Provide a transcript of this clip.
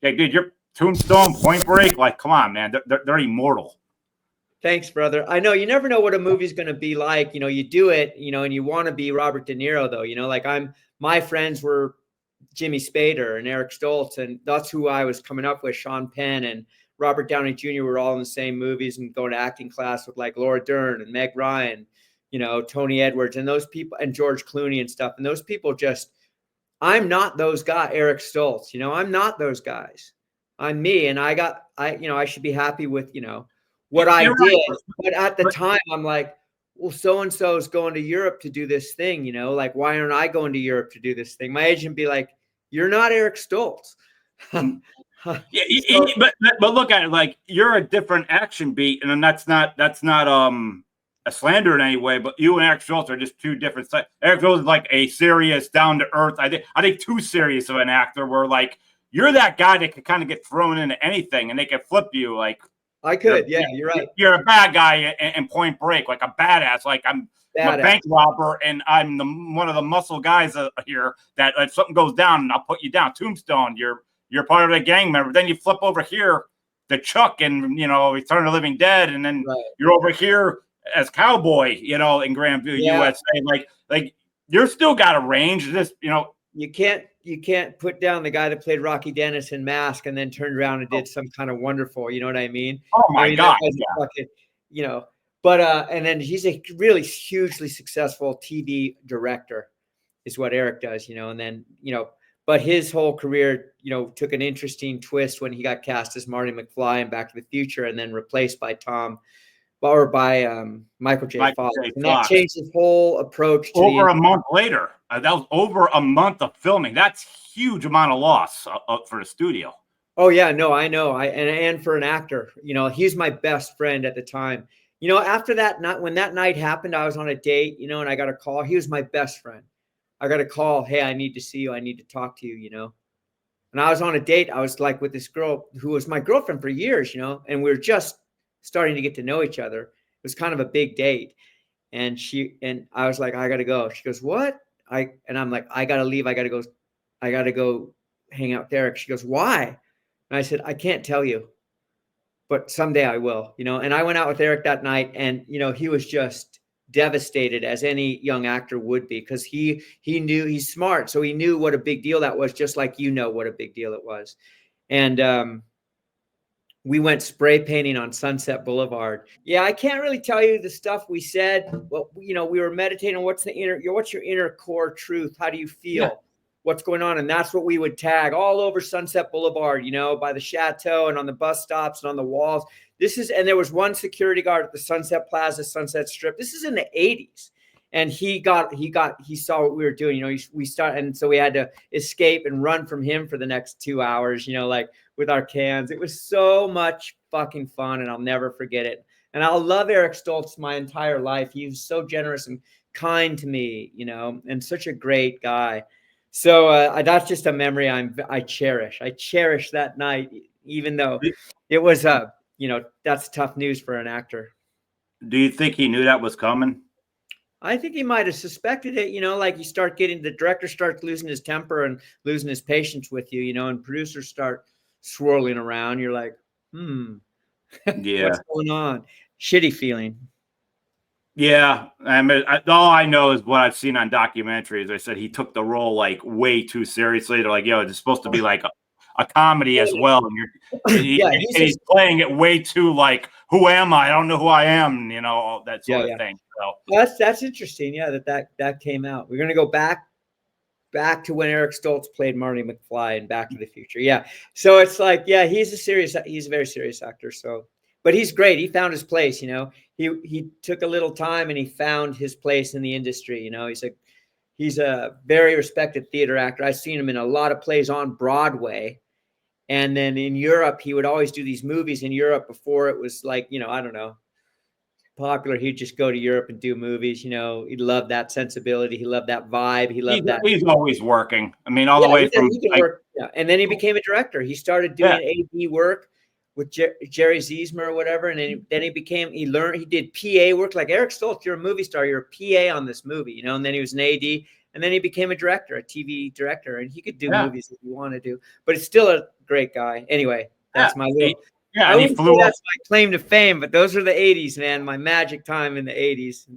Yeah, dude, your Tombstone, Point Break, like, come on, man, they're immortal. Thanks, brother. I know you never know what a movie's going to be like. You know, you do it, you know, and you want to be Robert De Niro, though. You know, like my friends were Jimmy Spader and Eric Stoltz, and that's who I was coming up with. Sean Penn and Robert Downey Jr. were all in the same movies and going to acting class with like Laura Dern and Meg Ryan, you know, Tony Edwards, and those people, and George Clooney and stuff. And those people just, I'm not those guys, Eric Stoltz, you know, I'm not those guys. I'm me. And I should be happy with, you know, what I did. Right. But at the time, I'm like, well, so-and-so is going to Europe to do this thing, you know, like, why aren't I going to Europe to do this thing? My agent be like, you're not Eric Stoltz. Yeah, but look at it, like, you're a different action beat, and that's not a slander in any way, but you and Eric Stoltz are just two different sides. Eric Stoltz is like a serious, down to earth. I think too serious of an actor, where like you're that guy that could kind of get thrown into anything and they can flip you. Like, I could, you're right. You're a bad guy in Point Break, like a badass. Like, I'm a bank robber, and I'm one of the muscle guys here that if something goes down, I'll put you down. Tombstone, you're part of the gang member. Then you flip over here to Chuck and, you know, Return of the Living Dead, and then you're over here as Cowboy, you know, in Grandview, USA. Like you're still got a range. Just, you know, you can't put down the guy that played Rocky Dennis in Mask and then turned around and did some kind of wonderful, you know what I mean? Oh my God. Fucking, you know, but and then he's a really hugely successful TV director is what Eric does, you know, and then, you know, but his whole career, you know, took an interesting twist when he got cast as Marty McFly in Back to the Future and then replaced by Michael J. Fox. And that changed his whole approach to over a month later. That was over a month of filming. That's huge amount of loss for the studio. Oh yeah, no, I know. And for an actor, you know, he's my best friend at the time. You know, after that night, when that night happened, I was on a date, you know, and I got a call. He was my best friend. I got a call. Hey, I need to see you. I need to talk to you, you know. And I was on a date. I was like with this girl who was my girlfriend for years, you know, and we were just starting to get to know each other. It was kind of a big date. And I was like, I got to go. She goes, what? And I'm like, I got to leave. I got to go hang out with Eric. She goes, why? And I said, I can't tell you, but someday I will, you know. And I went out with Eric that night, and, you know, he was just devastated, as any young actor would be, because he knew, he's smart. So he knew what a big deal that was, just like, you know, what a big deal it was. And, we went spray painting on Sunset Boulevard. Yeah, I can't really tell you the stuff we said. Well, you know, we were meditating on what's your inner core truth? How do you feel? Yeah. What's going on? And that's what we would tag all over Sunset Boulevard, you know, by the chateau and on the bus stops and on the walls. And there was one security guard at the Sunset Plaza, Sunset Strip. This is in the 80s. And he saw what we were doing, you know, and so we had to escape and run from him for the next 2 hours, you know, like with our cans. It was so much fucking fun, and I'll never forget it. And I'll love Eric Stoltz my entire life. He was so generous and kind to me, you know, and such a great guy. So that's just a memory I cherish. I cherish that night, even though it was, you know, that's tough news for an actor. Do you think he knew that was coming? I think he might have suspected it, you know, like the director starts losing his temper and losing his patience with you, you know, and producers start swirling around. You're like, yeah, what's going on? Shitty feeling. Yeah. I mean, all I know is what I've seen on documentaries. I said he took the role like way too seriously. They're like, yo, it's supposed to be like a comedy as well. And he's playing it way too like, who am I? I don't know who I am, you know, that sort of thing. So that's interesting. Yeah, that came out. We're gonna go back to when Eric Stoltz played Marty McFly in Back to the Future. Yeah. So it's like, yeah, he's a very serious actor. So, but he's great. He found his place, you know. He took a little time and he found his place in the industry. You know, he's a very respected theater actor. I've seen him in a lot of plays on Broadway. And then in Europe, he would always do these movies in Europe before it was like, you know, I don't know, popular. He'd just go to Europe and do movies. You know, he loved that sensibility. He loved that vibe. He loved that. He's always working. I mean, all the way from. And then he became a director. He started doing AD work with Jerry Ziesmer or whatever. And then he did PA work. Like, Eric Stoltz, you're a movie star, you're a PA on this movie, you know. And then he was an AD, and then he became a director, a TV director, and he could do movies if you want to do. But he's still a great guy. Anyway, that's my little. I wouldn't say that's my claim to fame, but those are the 80s, man. My magic time in the 80s.